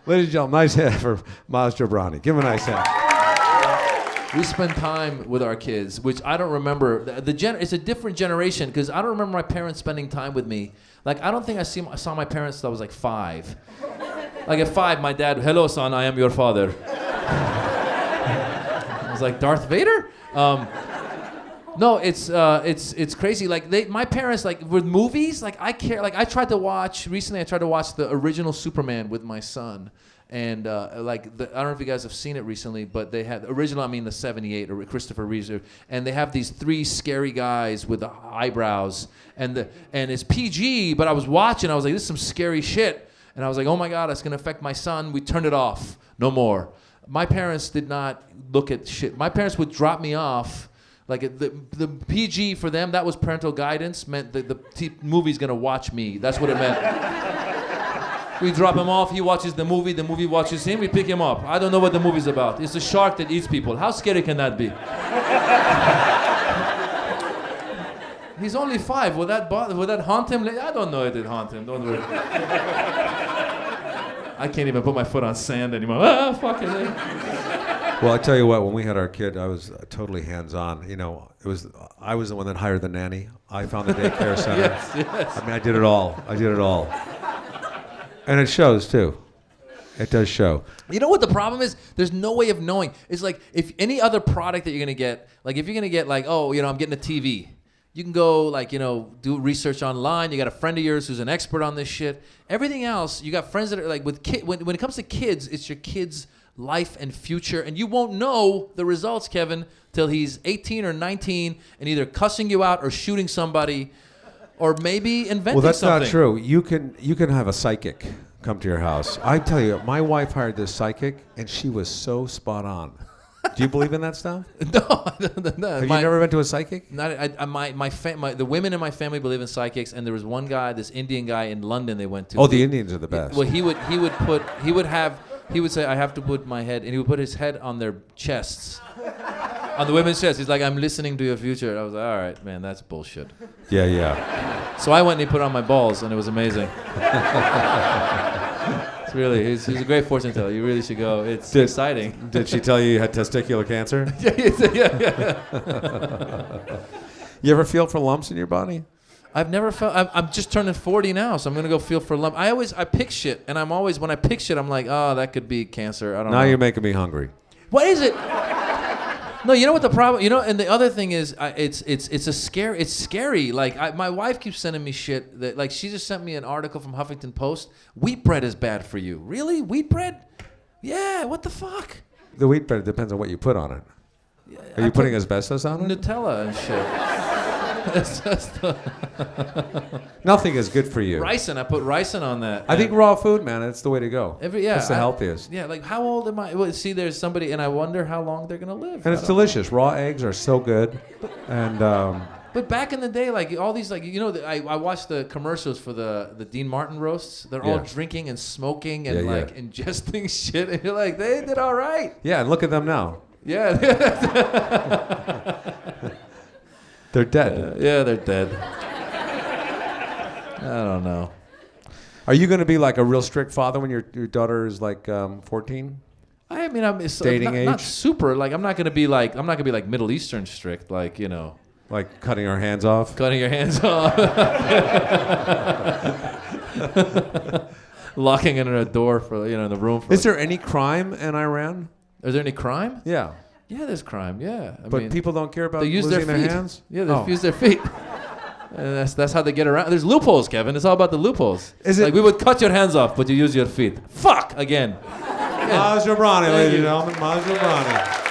Ladies and gentlemen, nice hand for Maz Jobrani. Give him a nice hand. We spend time with our kids, which I don't remember. It's a different generation because I don't remember my parents spending time with me. Like, I don't think I saw my parents till I was like 5. Like at 5, my dad, hello son, I am your father. I was like, Darth Vader? No, it's crazy. Like my parents, like with movies, like I tried to watch the original Superman with my son. And I don't know if you guys have seen it recently, but they had original. I mean the '78 or Christopher Reeve, and they have these 3 scary guys with the eyebrows, and it's PG. But I was watching, I was like, this is some scary shit, and I was like, oh my god, it's gonna affect my son. We turned it off. No more. My parents did not look at shit. My parents would drop me off. Like the PG for them, that was parental guidance. Meant the movie's gonna watch me. That's what it meant. We drop him off, he watches the movie watches him, we pick him up. I don't know what the movie's about. It's a shark that eats people. How scary can that be? He's only 5. Will that haunt him? I don't know if it haunt him. Don't worry. I can't even put my foot on sand anymore. Fucking thing. Well, I tell you what, when we had our kid, I was totally hands-on. You know, I was the one that hired the nanny. I found the daycare center. Yes. I mean, I did it all. And it shows, too. It does show. You know what the problem is? There's no way of knowing. It's like if any other product that you're going to get, like if you're going to get like, oh, you know, I'm getting a TV. You can go like, you know, do research online. You got a friend of yours who's an expert on this shit. Everything else, you got friends that are like with kids. When it comes to kids, it's your kid's life and future. And you won't know the results, Kevin, till he's 18 or 19 and either cussing you out or shooting somebody. Or maybe inventing something. Well, that's not true. You can have a psychic come to your house. I tell you, my wife hired this psychic, and she was so spot on. Do you believe in that stuff? No. Have you never been to a psychic? The women in my family believe in psychics, and there was one guy, this Indian guy in London they went to. Oh, the Indians are the best. Well, he would say, I have to put my head, and he would put his head on their chests. On the women's chest. He's like, I'm listening to your future. And I was like, all right, man, that's bullshit. Yeah. So I went and he put it on my balls, and it was amazing. It's really, he's a great fortune teller. You really should go. It's exciting. Did she tell you you had testicular cancer? Yeah. You ever feel for lumps in your body? I've never felt. I'm just turning 40 now, so I'm gonna go feel for lump. I pick shit, and I'm always when I pick shit, I'm like, oh, that could be cancer. I don't know. Now you're making me hungry. What is it? No, you know what the problem. You know, and the other thing is, it's scary. Like my wife keeps sending me shit that, like, she just sent me an article from Huffington Post. Wheat bread is bad for you. Really, wheat bread? Yeah. What the fuck? The wheat bread depends on what you put on it. Are you putting asbestos on it? Nutella and shit. It's just Nothing is good for you. Ricin. I put ricin on that. I think raw food, man, that's the way to go. That's the healthiest. Yeah, like how old am I? Well, see, there's somebody, and I wonder how long they're gonna live. And it's delicious. Raw eggs are so good. And but back in the day, like all these, like, you know, I watched the commercials for the Dean Martin roasts. They're all drinking and smoking and ingesting shit, and you're like, they did all right. Yeah, and look at them now. Yeah. They're dead. Yeah, they're dead. I don't know. Are you going to be like a real strict father when your daughter is like 14? I mean, I'm dating age? Not super. Like, I'm not gonna be like Middle Eastern strict. Like, you know, like cutting her hands off. Cutting your hands off. Locking in a door for, you know, in the room. Is there any crime in Iran? Is there any crime? Yeah. Yeah, there's crime. Yeah, I mean, people don't care about they use losing their hands. Yeah, they use their feet. And that's how they get around. There's loopholes, Kevin. It's all about the loopholes. Is it like we would cut your hands off, but you use your feet? Fuck again. Maz Jobrani, ladies and gentlemen. Maz Jobrani.